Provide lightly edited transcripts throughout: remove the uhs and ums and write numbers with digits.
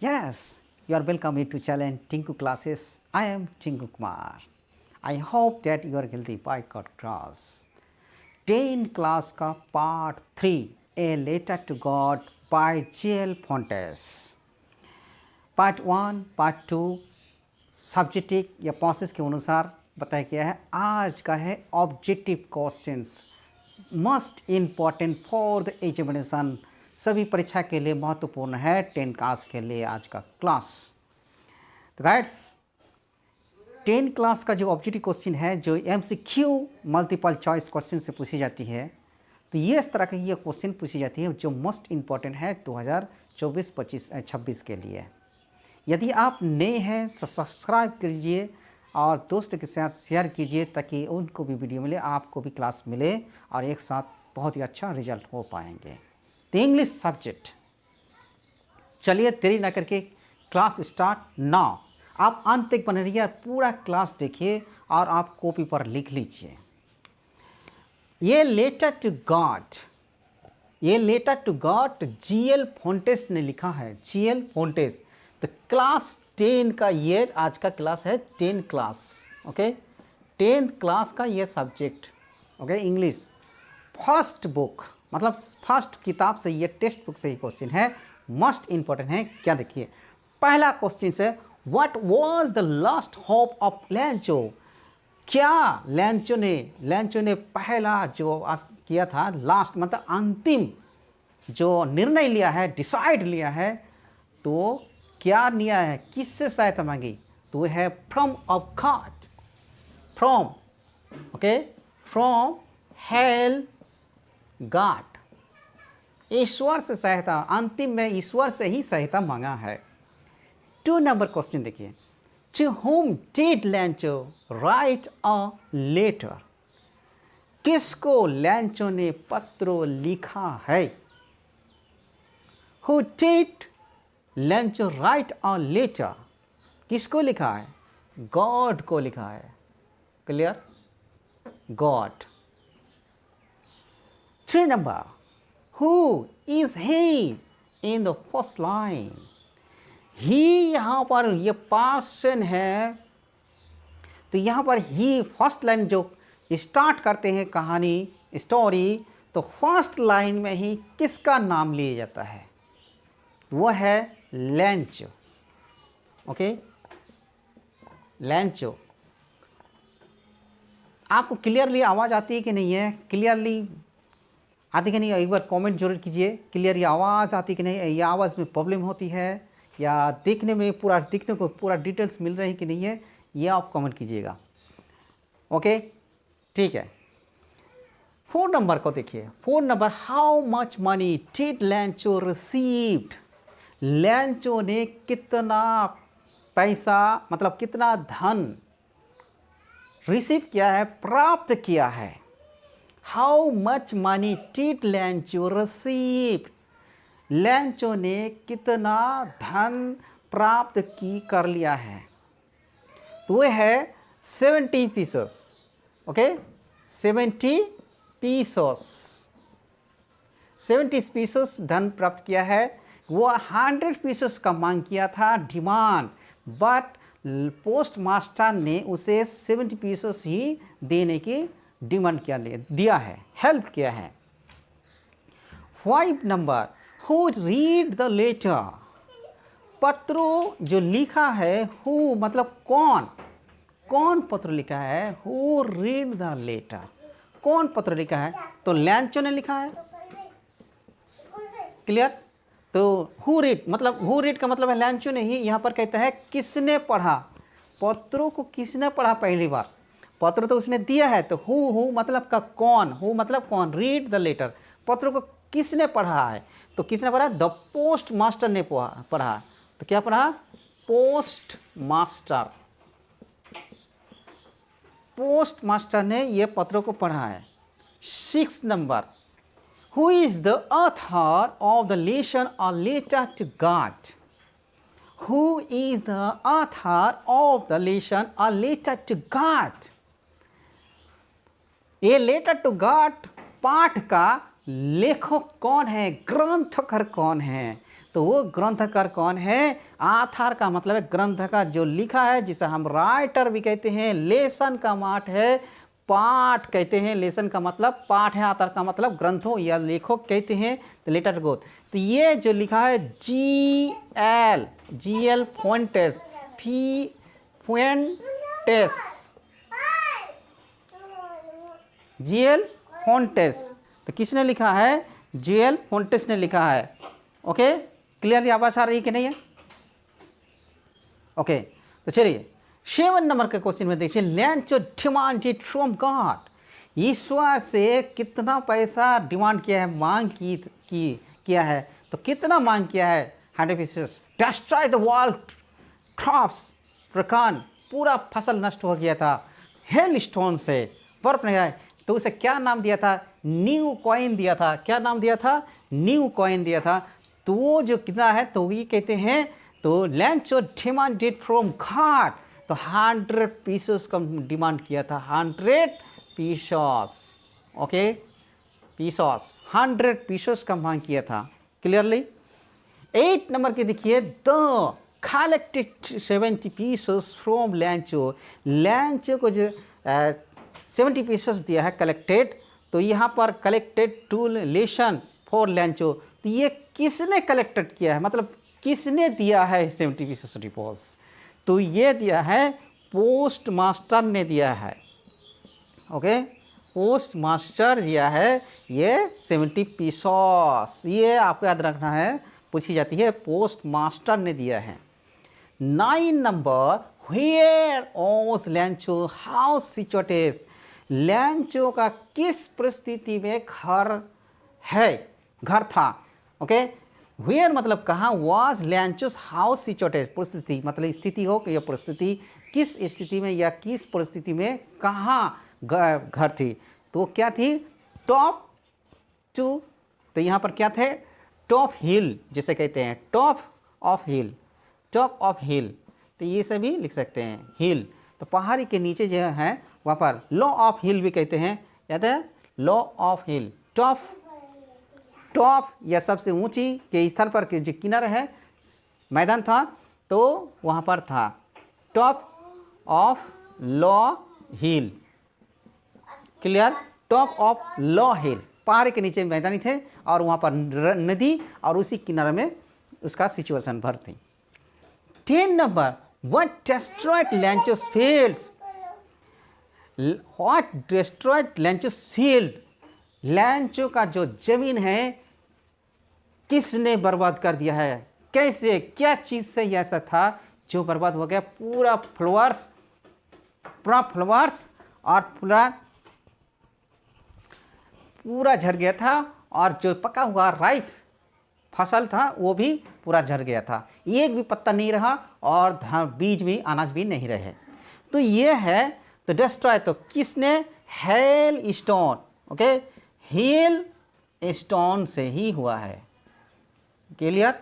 Yes, you are welcome to challenge Tinku classes. I am Tinku Kumar. I hope that you are healthy by God grace. 10 class का part 3 a letter to God by G L Fuentes. Part 1, part 2 subjective या process के अनुसार बताया गया है। आज का है objective questions, must important for the examination, सभी परीक्षा के लिए महत्वपूर्ण है 10 क्लास के लिए आज का क्लास। तो गाइड्स 10 क्लास का जो ऑब्जेक्टिव क्वेश्चन है, जो MCQ मल्टीपल चॉइस क्वेश्चन से पूछी जाती है, तो ये इस तरह की ये क्वेश्चन पूछी जाती है जो मोस्ट इम्पॉर्टेंट है 2024-25-26 के लिए। यदि आप नए हैं तो सब्सक्राइब कीजिए और दोस्तों के साथ शेयर कीजिए ताकि उनको भी वीडियो मिले, आपको भी क्लास मिले और एक साथ बहुत ही अच्छा रिजल्ट हो पाएंगे। तो इंग्लिश सब्जेक्ट, चलिए देरी ना करके क्लास स्टार्ट नाउ। आप अंत तक बने रहिए, पूरा क्लास देखिए और आप कॉपी पर लिख लीजिए। ये लेटर टू गॉड, ये लेटर टू गॉड GL फोंटेस ने लिखा है। GL फोंटेस, तो क्लास 10 का ये आज का क्लास है, 10 क्लास, ओके 10th क्लास का ये subject, okay English first book, मतलब फर्स्ट किताब से ये टेक्स्ट बुक से ही क्वेश्चन है, मस्ट इम्पोर्टेंट है। क्या देखिए, पहला क्वेश्चन से what was the last hope of लैंचो। क्या लैंचो ने पहला जो किया था, लास्ट मतलब अंतिम जो निर्णय लिया है, डिसाइड लिया है, तो क्या लिया है, किससे सहायता मांगी, तो है from of God, from, okay from hail God, ईश्वर से सहायता, अंतिम में ईश्वर से ही सहायता मांगा है। 2 नंबर क्वेश्चन देखिए, to whom did Lencho write a letter. किसको लैंचो ने पत्र लिखा है। Who did Lencho write a letter, किसको लिखा है, गॉड को लिखा है। Clear, God. 3 नंबर, who is he in the first line। He यहाँ पर ये पर्सन है, तो यहाँ पर ही फर्स्ट लाइन जो स्टार्ट करते हैं कहानी स्टोरी, तो फर्स्ट लाइन में ही किसका नाम लिया जाता है, वो है लैंचो, ओके लैंचो। आपको क्लियरली आवाज़ आती है कि नहीं है, क्लियरली आती कि नहीं, एक बार कमेंट जरूर कीजिए। क्लियर ये आवाज़ आती कि नहीं, ये आवाज़ में प्रॉब्लम होती है या देखने में पूरा, दिखने को पूरा डिटेल्स मिल रही है कि नहीं है, ये आप कमेंट कीजिएगा, ओके ठीक है। 4 नंबर को देखिए, 4 number, how much money did लैंचो received. लैंचो ने कितना पैसा, मतलब कितना धन रिसीव किया है, प्राप्त किया है। How much money did लैंचो receive, लैंचो ने कितना धन प्राप्त कर लिया है, तो वो है 70 पीसेस, ओके 70 पीसेस, 70 पीसेस धन प्राप्त किया है। वो 100 पीसेस का मांग किया था डिमांड, बट पोस्ट मास्टर ने उसे 70 पीसेस ही देने की डिमांड दिया है, हेल्प किया है। 5 number, who read the letter, पत्र जो लिखा है, हु मतलब कौन, कौन पत्र लिखा है, हु रीड द लेटर, कौन पत्र लिखा है, तो लैंचो ने लिखा है। क्लियर, तो हु रीड मतलब, हु रीड का मतलब है लैंचो ने ही। यहाँ पर कहता है किसने पढ़ा, पत्रों को किसने पढ़ा पहली बार, पत्र तो उसने दिया है, तो हु मतलब का कौन, हु मतलब कौन, रीड द लेटर, पत्र को किसने पढ़ा है, तो किसने पढ़ा, द पोस्ट मास्टर ने पढ़ा, तो क्या पढ़ा, पोस्ट मास्टर, पोस्ट मास्टर ने ये पत्रों को पढ़ा है। 6 number, who is the author of the lesson a letter to God. Who is the author of the lesson a letter to God, ये लेटर टू गॉड पाठ का लेखक कौन है, ग्रंथकार कौन है, तो तो वो ग्रंथकार कौन है? आथर का मतलब है ग्रंथकार, जो लिखा है, जिसे हम राइटर भी कहते हैं। लेसन का माठ है पाठ कहते हैं, लेसन का मतलब पाठ है, आथर का मतलब ग्रंथों या लेखक कहते हैं, तो लेटर गो। तो ये जो लिखा है जी एल फोंटेस, जी.एल. फोंटेस, तो किसने लिखा है? जी.एल. फोंटेस ने लिखा है। Okay, clear? ये आवाज़ आ रही है कि नहीं है? ओके, तो चलिए 7 नंबर के क्वेश्चन में देखिए, लैंचो डिमांडेड फ्रॉम गॉड, ईश्वर से कितना पैसा डिमांड किया है, मांग किया है। तो कितना मांग किया है? 100 pieces. Destroy the world crops, प्रकांड, पूरा फसल नष्ट हो गया था हेल स्टोन से, बर्फ नहीं आए। तो उसे क्या नाम दिया था? न्यू कॉइन दिया था। क्या नाम दिया था? न्यू कॉइन दिया था। तो वो जो कितना है, तो ये कहते हैं, तो लैंचो डिमांडेड फ्रॉम गॉड, तो 100 पीसेस का डिमांड किया था, 100 पीसेस। ओके, पीसेस, 100 पीसेस का मांग किया था। क्लियरली? 8 नंबर के देखिए, द कलेक्टेड 70 पीसेस फ्रॉम लैंचो, लैंचो को जो 70 पीसेस दिया है कलेक्टेड, तो यहाँ पर collected to lesson for Lencho, तो ये किसने कलेक्टेड किया है, मतलब किसने दिया है 70 पीसेस रिपोर्ट्स? तो ये दिया है पोस्ट मास्टर ने दिया है। ओके, पोस्ट मास्टर दिया है ये 70 पीसेस, ये आपको याद रखना है, पूछी जाती है, पोस्ट मास्टर ने दिया है। 9 number, where was Lencho house situated, Lencho का किस परिस्थिति में घर था। ओके, वेयर मतलब कहाँ, वाज लैंचोस हाउस सिचुएटेड, परिस्थिति मतलब स्थिति हो या परिस्थिति, किस स्थिति में या किस परिस्थिति में कहाँ घर थी। तो क्या थी? टॉप टू, तो यहाँ पर क्या थे? टॉप हिल जिसे कहते हैं, top of hill, top of hill, तो ये सभी लिख सकते हैं, हिल, तो पहाड़ी के नीचे जो है वहाँ पर लो ऑफ हिल भी कहते हैं, याद है? लो ऑफ हिल, टॉप या सबसे ऊंची के स्थल पर जो किनारा है, मैदान था, तो वहाँ पर था top of low hill. Clear? Top of low hill, पहाड़ के नीचे मैदानी थे और वहाँ पर नदी और उसी किनारे में उसका सिचुएशन भर थी। 10 number, what destroyed Lencho's fields, what destroyed Lencho's field, Lencho का जो जमीन है किसने बर्बाद कर दिया है? कैसे, क्या चीज़ से ऐसा था जो बर्बाद हो गया? पूरा फ्लावर्स और पूरा झड़ गया था, और जो पका हुआ राइप फसल था वो भी पूरा झड़ गया था, एक भी पत्ता नहीं रहा और बीज भी, अनाज भी नहीं रहे। तो ये है, तो डिस्ट्रॉय तो किसने? Hail stone. Okay, hail stone से ही हुआ है। क्लियर?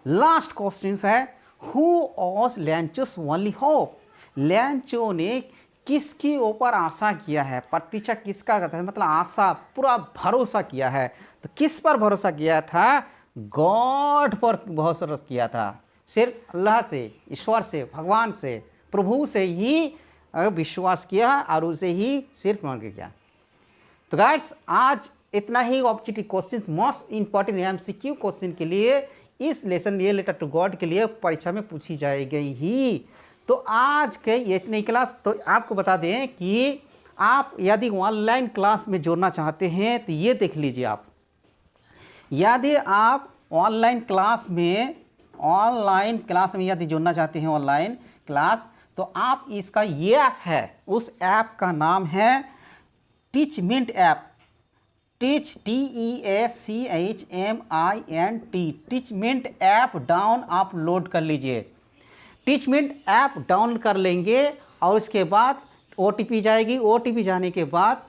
लास्ट क्वेश्चन है, who was Lencho's only hope, Lencho ने किसके ऊपर आशा किया है? प्रतीक्षा किसका करता है, मतलब आशा, पूरा भरोसा किया है। तो किस पर भरोसा किया था? गॉड पर भरोसा किया था, सिर्फ अल्लाह से, ईश्वर से, भगवान से, प्रभु से ही विश्वास किया और उसे ही सिर्फ मान के किया। तो गाइस, आज इतना ही objective questions, most important MCQ question के लिए इस लेसन ये लेटर टू गॉड के लिए परीक्षा में पूछी जाएगी ही। तो आज के इतनी क्लास, तो आपको बता दें कि आप यदि ऑनलाइन क्लास में जोड़ना चाहते हैं तो ये देख लीजिए आप, यदि आप ऑनलाइन क्लास में यदि जुड़ना चाहते हैं ऑनलाइन क्लास, तो आप इसका ये ऐप है, उस ऐप का नाम है Teachmint app, TEACHMINT, Teachmint app down आप लोड कर लीजिए। टीचमेंट ऐप डाउन कर लेंगे और उसके बाद OTP जाएगी, OTP जाने के बाद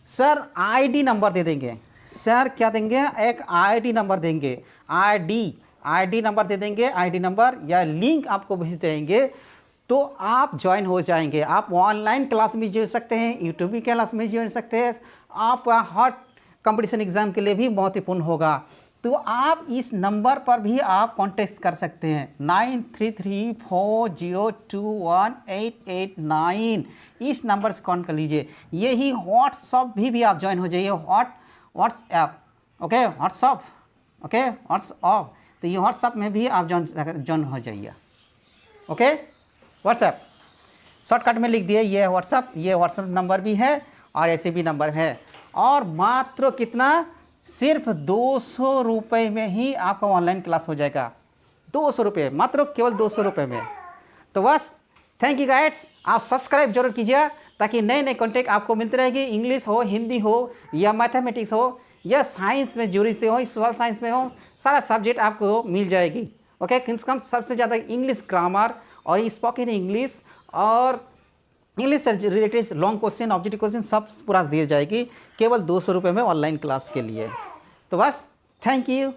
सर ID नंबर दे देंगे, सर क्या देंगे? एक ID नंबर देंगे, ID नंबर दे देंगे, ID नंबर या लिंक आपको भेज देंगे, तो आप ज्वाइन हो जाएंगे। आप ऑनलाइन क्लास में जुड़ सकते हैं, यूट्यूब क्लास में जुड़ सकते हैं, आप हॉट कंपटीशन एग्ज़ाम के लिए भी महत्वपूर्ण होगा। तो आप इस नंबर पर भी आप कांटेक्ट कर सकते हैं 9334021889। इस नंबर से कॉन्ट कर लीजिए। यही व्हाट्सअप भी आप ज्वाइन हो जाइए, WhatsApp, okay, WhatsApp, okay, WhatsApp. तो ये व्हाट्सअप में भी आप ज्वाइन हो जाइए, ओके। व्हाट्सएप शॉर्टकट में लिख दिए, ये व्हाट्सअप, ये व्हाट्सएप नंबर भी है और ऐसे भी नंबर है। और मात्र कितना, सिर्फ 200 रुपये में ही आपका ऑनलाइन क्लास हो जाएगा। 200 रुपये, मात्र केवल 200 रुपये में। तो बस थैंक यू गाइड्स, आप सब्सक्राइब जरूर कीजिए ताकि नए नए कंटेंट आपको मिलते रहेगी। इंग्लिश हो, हिंदी हो, या मैथमेटिक्स हो, या साइंस में ज्योग्राफी से हो, सोशल साइंस में हो, सारा सब्जेक्ट आपको मिल जाएगी, ओके। कम से कम सबसे ज़्यादा इंग्लिश ग्रामर और स्पोकन इंग्लिश और इंग्लिश से related long question, objective question सब पूरा दिए जाएगी केवल 200 रुपये में ऑनलाइन क्लास के लिए। तो बस थैंक यू।